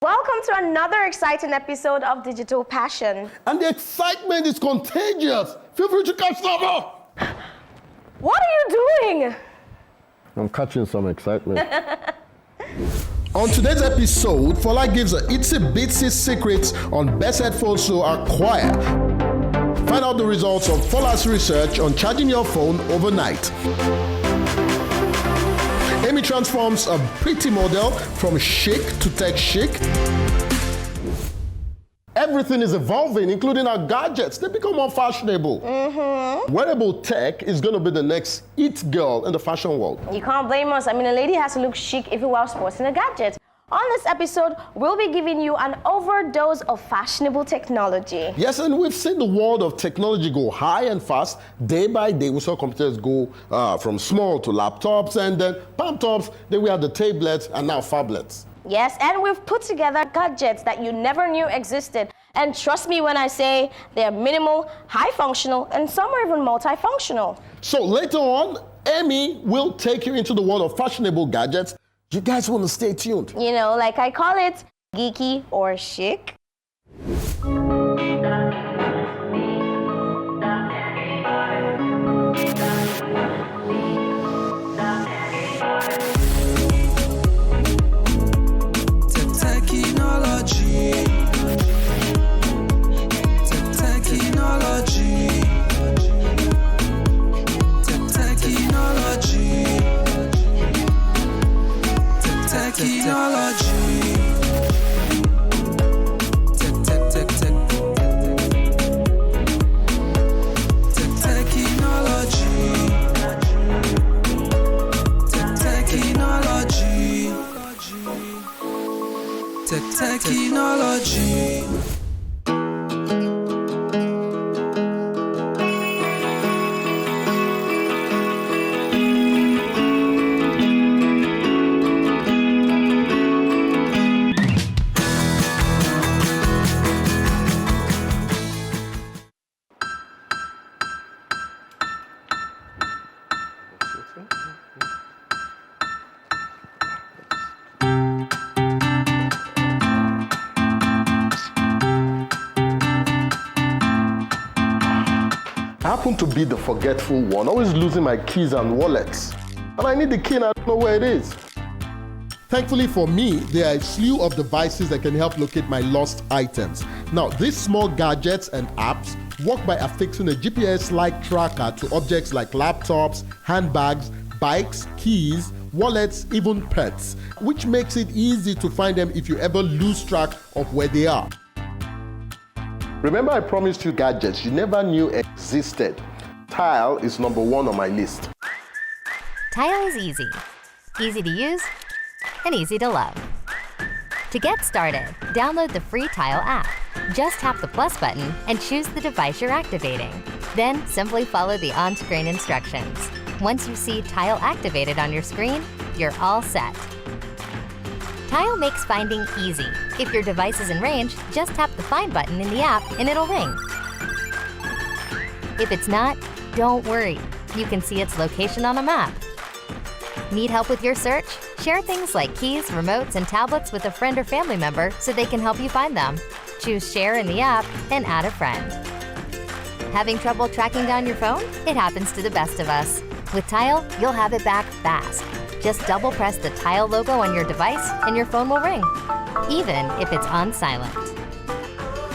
Welcome to another exciting episode of Digital Passion. And the excitement is contagious. Feel free to catch some up. What are you doing? I'm catching some excitement. On today's episode, Fola gives her itsy bitsy secrets on best headphones to acquire. Find out the results of Fola's research on charging your phone overnight. Amy transforms a pretty model from chic to tech chic. Everything is evolving, including our gadgets. They become more fashionable. Wearable tech is going to be the next it girl in the fashion world. You can't blame us. I mean, a lady has to look chic even while sporting a gadget. On this episode, we'll be giving you an overdose of fashionable technology. Yes, and we've seen the world of technology go high and fast. Day by day, we saw computers go from small to laptops, and then palm tops, then we had the tablets, and now phablets. Yes, and we've put together gadgets that you never knew existed. And trust me when I say they're minimal, high functional, and some are even multifunctional. So later on, Amy will take you into the world of fashionable gadgets. You guys want to stay tuned. You know, like I call it, geeky or chic. Technology. I happen to be the forgetful one, always losing my keys and wallets. And I need the key and I don't know where it is. Thankfully for me, there are a slew of devices that can help locate my lost items. Now, these small gadgets and apps work by affixing a GPS-like tracker to objects like laptops, handbags, bikes, keys, wallets, even pets, which makes it easy to find them if you ever lose track of where they are. Remember I promised you gadgets you never knew existed. Tile is number one on my list. Tile is easy. Easy to use and easy to love. To get started, download the free Tile app. Just tap the plus button and choose the device you're activating. Then simply follow the on-screen instructions. Once you see Tile activated on your screen, you're all set. Tile makes finding easy. If your device is in range, just tap the Find button in the app and it'll ring. If it's not, don't worry. You can see its location on a map. Need help with your search? Share things like keys, remotes, and tablets with a friend or family member so they can help you find them. Choose Share in the app and add a friend. Having trouble tracking down your phone? It happens to the best of us. With Tile, you'll have it back fast. Just double press the Tile logo on your device and your phone will ring, even if it's on silent.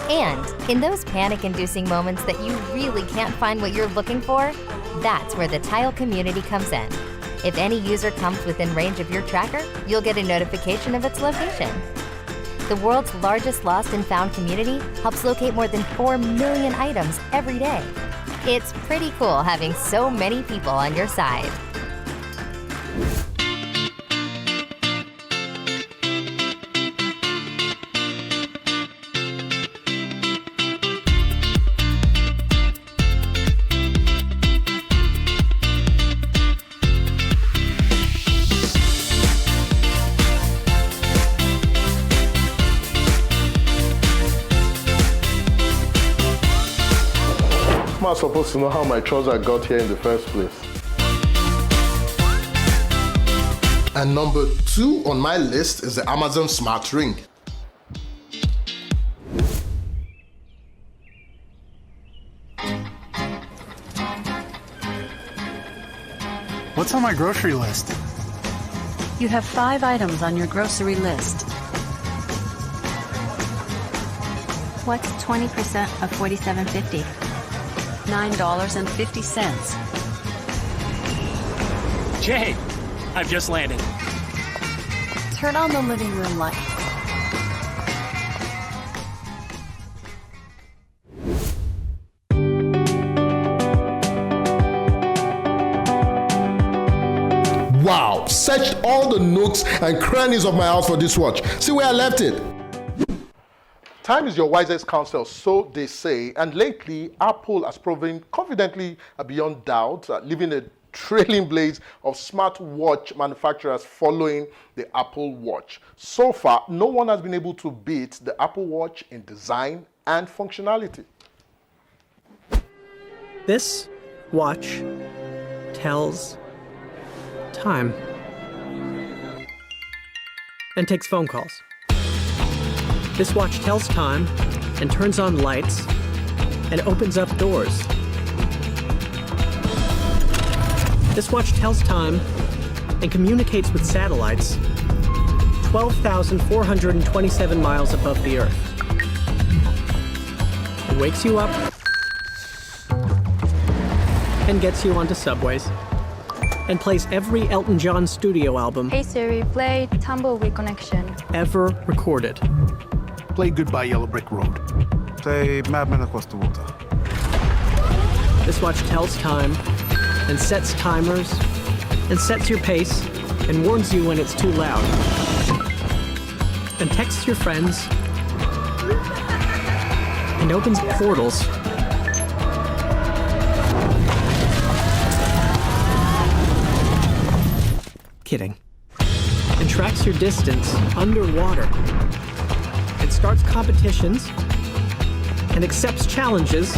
And in those panic-inducing moments that you really can't find what you're looking for, that's where the Tile community comes in. If any user comes within range of your tracker, you'll get a notification of its location. The world's largest lost and found community helps locate more than 4 million items every day. It's pretty cool having so many people on your side. I'm not supposed to know how my trouser got here in the first place. And number 2 on my list is the Amazon Smart Ring. What's on my grocery list? You have 5 items on your grocery list. What's 20% of $47.50? $9.50. Jay, I've just landed. Turn on the living room light. Wow, searched all the nooks and crannies of my house for this watch. See where I left it. Time is your wisest counsel, so they say, and lately Apple has proven confidently beyond doubt, leaving a trailing blaze of smartwatch manufacturers following the Apple Watch. So far, no one has been able to beat the Apple Watch in design and functionality. This watch tells time and takes phone calls. This watch tells time and turns on lights and opens up doors. This watch tells time and communicates with satellites 12,427 miles above the Earth. It wakes you up and gets you onto subways and plays every Elton John studio album Hey Siri, play Tumbleweed Connection. ever recorded. Play Goodbye Yellow Brick Road. Play Madman Across the Water. This watch tells time and sets timers and sets your pace and warns you when it's too loud and texts your friends and opens portals kidding and tracks your distance underwater and starts competitions and accepts challenges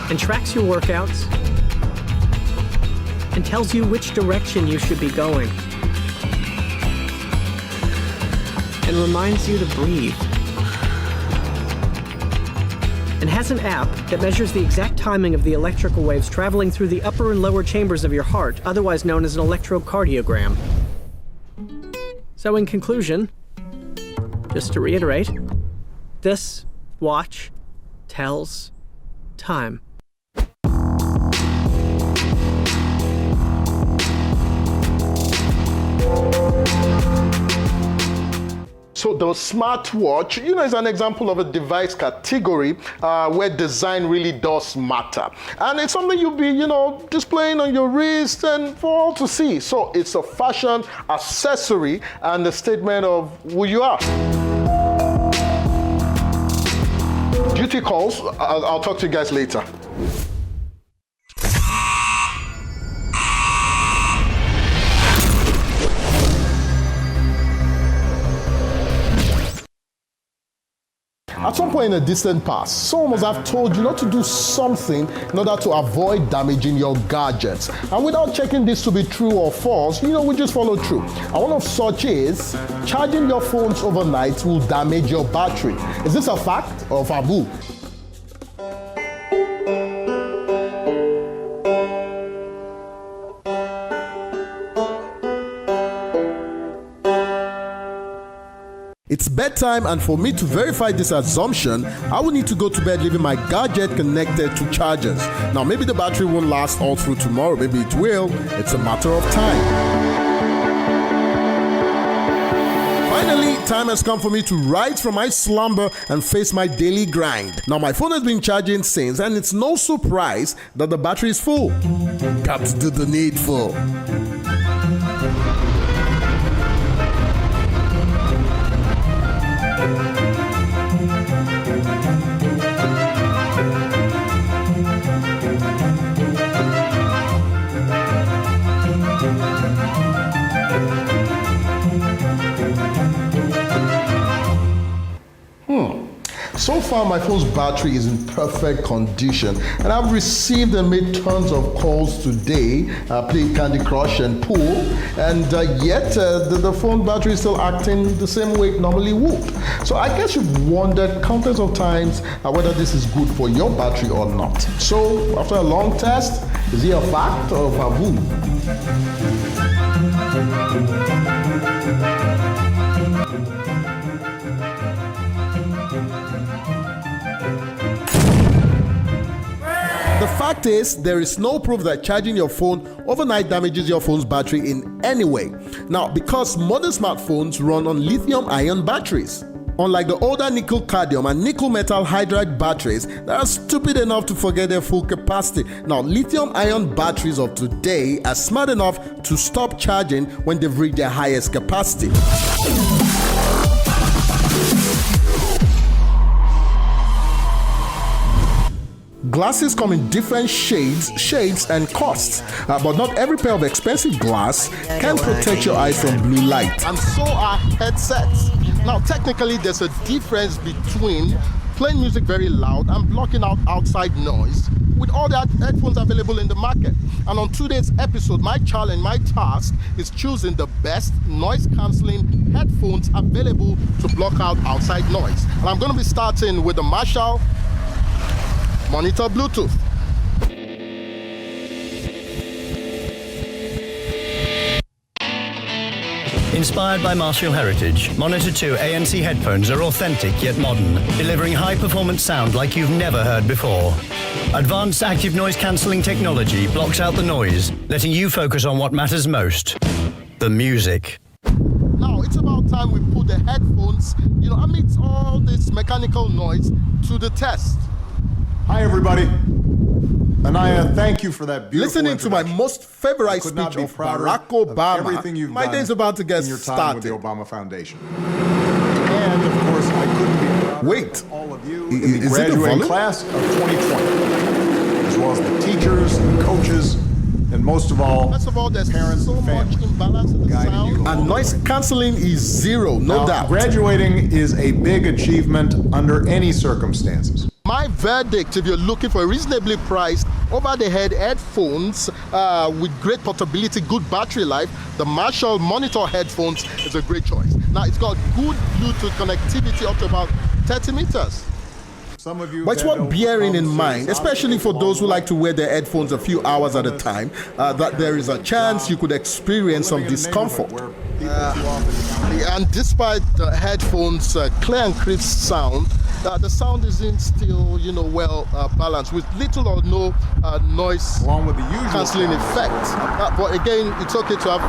and tracks your workouts and tells you which direction you should be going and reminds you to breathe and has an app that measures the exact timing of the electrical waves traveling through the upper and lower chambers of your heart, otherwise known as an electrocardiogram. So in conclusion, just to reiterate, this watch tells time. So the smartwatch, is an example of a device category where design really does matter. And it's something you'll be, displaying on your wrist and for all to see. So it's a fashion accessory and a statement of who you are. Duty calls. I'll talk to you guys later. At some point in the distant past, someone must have told you not to do something in order to avoid damaging your gadgets. And without checking this to be true or false, we just follow through. And one of such is charging your phones overnight will damage your battery. Is this a fact or taboo? It's bedtime, and for me to verify this assumption, I will need to go to bed leaving my gadget connected to chargers. Now, maybe the battery won't last all through tomorrow, maybe it will. It's a matter of time. Finally, time has come for me to rise from my slumber and face my daily grind. Now, my phone has been charging since, and it's no surprise that the battery is full. Got to do the needful. So far, my phone's battery is in perfect condition, and I've received and made tons of calls today, played Candy Crush and pool, and yet the phone battery is still acting the same way it normally would. So I guess you've wondered countless of times whether this is good for your battery or not. So after a long test, is it a fact or a baboon? The fact is, there is no proof that charging your phone overnight damages your phone's battery in any way. Now, because modern smartphones run on lithium-ion batteries. Unlike the older nickel-cadmium and nickel metal hydride batteries that are stupid enough to forget their full capacity. Now, lithium-ion batteries of today are smart enough to stop charging when they've reached their highest capacity. Glasses come in different shades and costs, but not every pair of expensive glass can protect your eyes from blue light. And so are headsets. Now, technically, there's a difference between playing music very loud and blocking out outside noise with all the headphones available in the market. And on today's episode, my challenge, my task is choosing the best noise-canceling headphones available to block out outside noise. And I'm going to be starting with the Marshall Monitor Bluetooth. Inspired by Marshall heritage, Monitor 2 ANC headphones are authentic yet modern, delivering high-performance sound like you've never heard before. Advanced active noise-cancelling technology blocks out the noise, letting you focus on what matters most, the music. Now, it's about time we put the headphones, amidst all this mechanical noise, to the test. Hi, everybody. Anaya, thank you for that beautiful Listening to my most favorite speech of Barack Obama, my day's about to get started. With the Obama Foundation. And, of course, I couldn't be prouder Wait, of all of you is in the graduating class of 2020, as well as the teachers and coaches, and most of all, there's parents so and much families imbalance in the sound. And noise cancelling is zero, no doubt. Graduating is a big achievement under any circumstances. My verdict, if you're looking for a reasonably priced over-the-head headphones with great portability, good battery life, the Marshall Monitor headphones is a great choice. Now, it's got good Bluetooth connectivity up to about 30 meters. But it's worth bearing in mind, especially for those who like to wear their headphones a few hours at a time, that there is a chance you could experience some discomfort. And despite the headphones' clear and crisp sound, the sound isn't still, well balanced with little or no noise cancelling effect. But again, it's okay to have,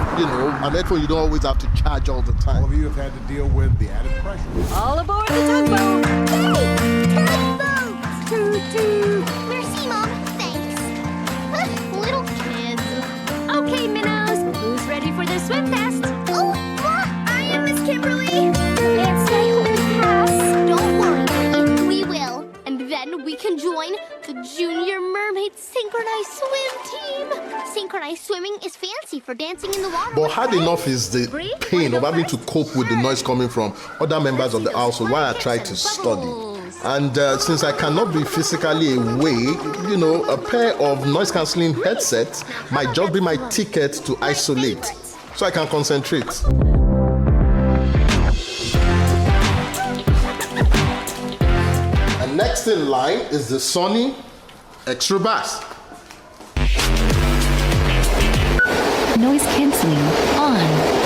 an headphone you don't always have to charge all the time. All of you have had to deal with the added pressure. All aboard the tugboat! Tugboat! Toot-toot! Merci, Mom. Thanks. Little kids. Okay, minnows, who's ready for the swim test? Oh, I am Miss Kimberly. Can't stay home class. Don't worry, we will. And then we can join the Junior Mermaid Synchronized Swim Team. Synchronized swimming is fancy for dancing in the water. But hard enough is the pain of having to cope with the noise coming from other members of the household while I try to study. And since I cannot be physically away, a pair of noise-cancelling headsets might just be my ticket to isolate, so I can concentrate. And next in line is the Sony Extra Bass. Noise canceling on.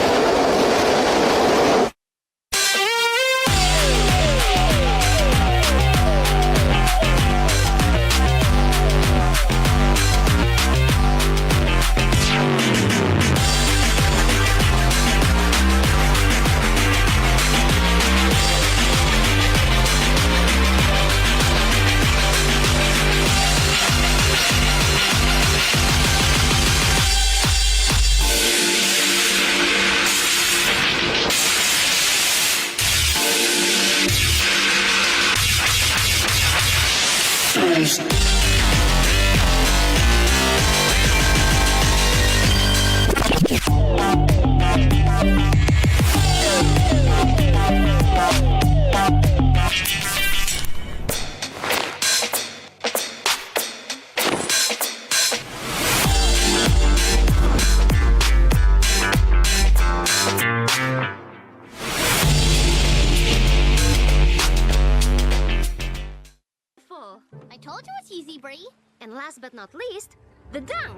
Bree. And last but not least, the dunk.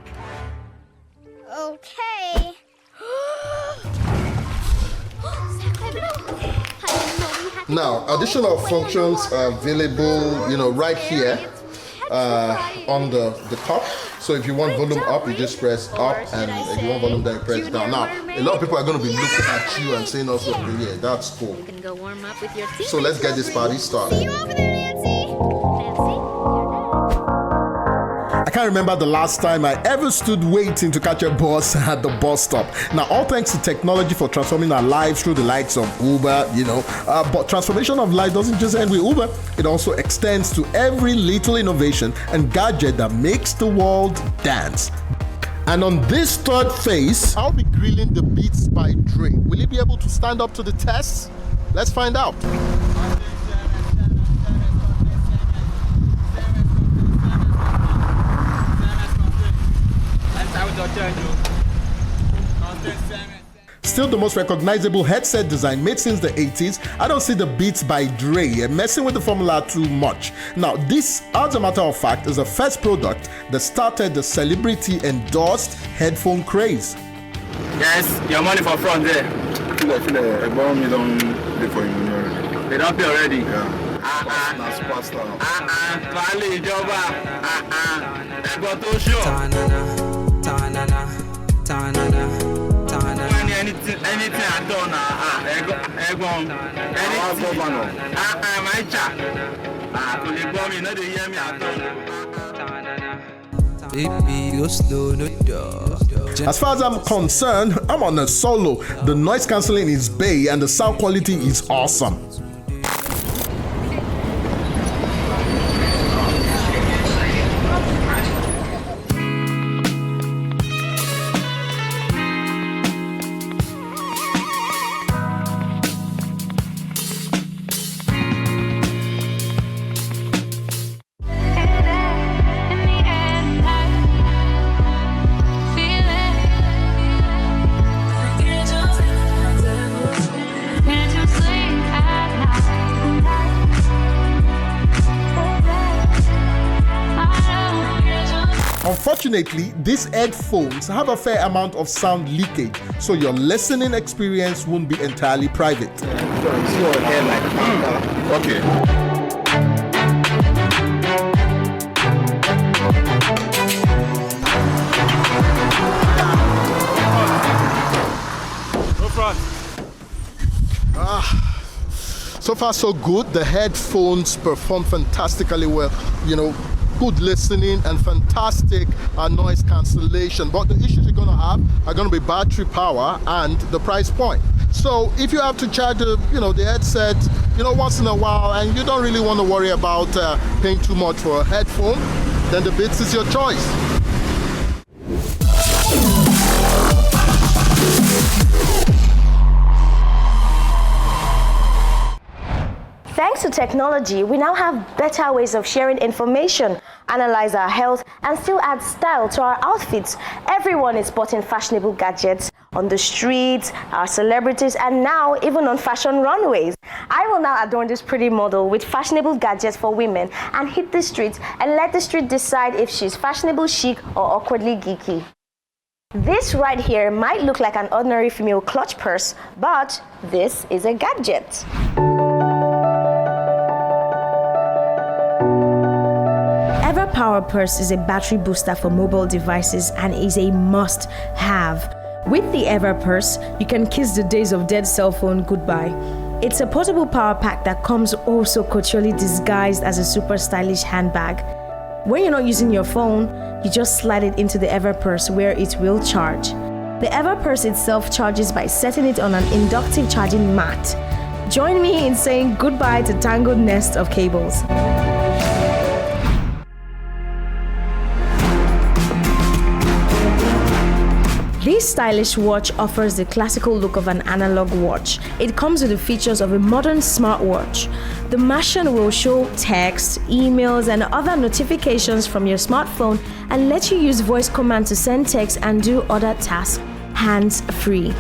Okay. Now, additional functions are available, right here on the top. So if you want volume up, you just press up, and if you want volume down, you press down. Now, a lot of people are going to be looking at you and saying also, yeah, that's cool. You can go warm up with your teammates. So let's get this party started. See you over there, Nancy. I can't remember the last time I ever stood waiting to catch a bus at the bus stop. Now, all thanks to technology for transforming our lives through the likes of Uber, but transformation of life doesn't just end with Uber. It also extends to every little innovation and gadget that makes the world dance. And on this third phase, I'll be grilling the Beats by Dre. Will he be able to stand up to the test? Let's find out. Still the most recognizable headset design made since the 80s, I don't see the Beats by Dre messing with the formula too much. Now this, as a matter of fact, is the first product that started the celebrity-endorsed headphone craze. Yes, your money for front there. You don't pay for him. They don't pay already? Yeah. Anything I done, As far as I'm concerned, I'm on a solo. The noise cancelling is bae and the sound quality is awesome. Unfortunately, these headphones have a fair amount of sound leakage, so your listening experience won't be entirely private. Okay. So far so good. The headphones perform fantastically well, good listening and fantastic noise cancellation, but the issues you're going to have are going to be battery power and the price point. So if you have to charge the headset once in a while and you don't really want to worry about paying too much for a headphone, then the Beats is your choice. Thanks to technology, we now have better ways of sharing information, analyze our health, and still add style to our outfits. Everyone is sporting fashionable gadgets on the streets, our celebrities, and now even on fashion runways. I will now adorn this pretty model with fashionable gadgets for women and hit the streets and let the street decide if she's fashionable chic or awkwardly geeky. This right here might look like an ordinary female clutch purse, but this is a gadget. EverPower Purse is a battery booster for mobile devices and is a must-have. With the EverPurse, you can kiss the days of dead cell phone goodbye. It's a portable power pack that comes also couturely disguised as a super stylish handbag. When you're not using your phone, you just slide it into the EverPurse where it will charge. The EverPurse itself charges by setting it on an inductive charging mat. Join me in saying goodbye to tangled nest of cables. This stylish watch offers the classical look of an analog watch. It comes with the features of a modern smartwatch. The machine will show text, emails, and other notifications from your smartphone and let you use voice command to send text and do other tasks hands-free.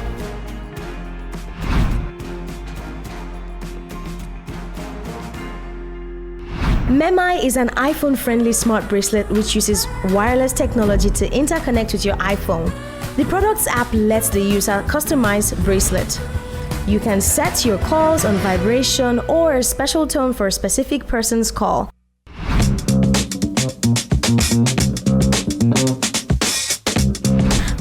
Memai is an iPhone-friendly smart bracelet which uses wireless technology to interconnect with your iPhone. The product's app lets the user customize bracelet. You can set your calls on vibration or a special tone for a specific person's call.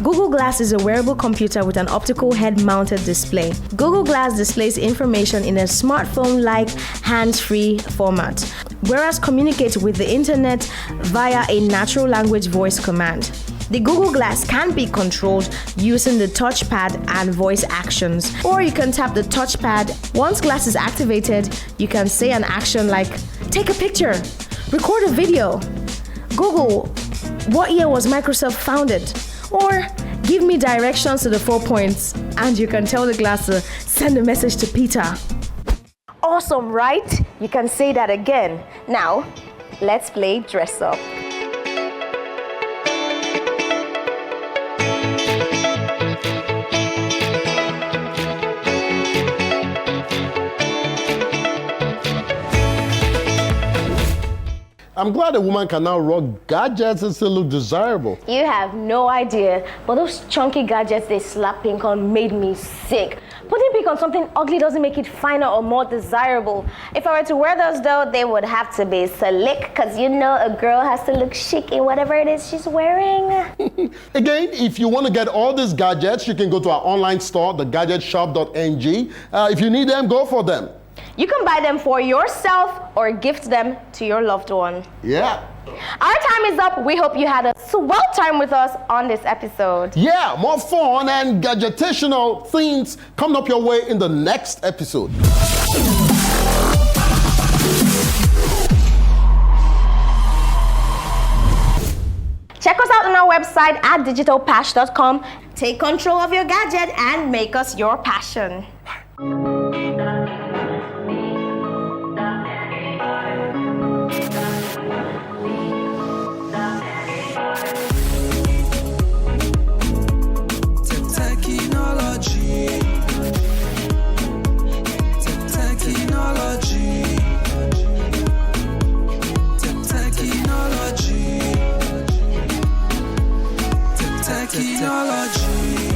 Google Glass is a wearable computer with an optical head-mounted display. Google Glass displays information in a smartphone-like hands-free format, whereas communicates with the internet via a natural language voice command. The Google Glass can be controlled using the touchpad and voice actions, or you can tap the touchpad. Once Glass is activated, you can say an action like, take a picture, record a video, Google, what year was Microsoft founded? Or give me directions to the 4 points, and you can tell the Glass to send a message to Peter. Awesome, right? You can say that again. Now, let's play dress up. I'm glad a woman can now rock gadgets and still look desirable. You have no idea, but those chunky gadgets they slap pink on made me sick. Putting pink on something ugly doesn't make it finer or more desirable. If I were to wear those though, they would have to be slick, because you know a girl has to look chic in whatever it is she's wearing. Again, if you want to get all these gadgets, you can go to our online store, thegadgetshop.ng. If you need them, go for them. You can buy them for yourself or gift them to your loved one. Yeah. Our time is up. We hope you had a swell time with us on this episode. Yeah, more fun and gadgetational things coming up your way in the next episode. Check us out on our website at digitalpash.com. Take control of your gadget and make us your passion. Technology.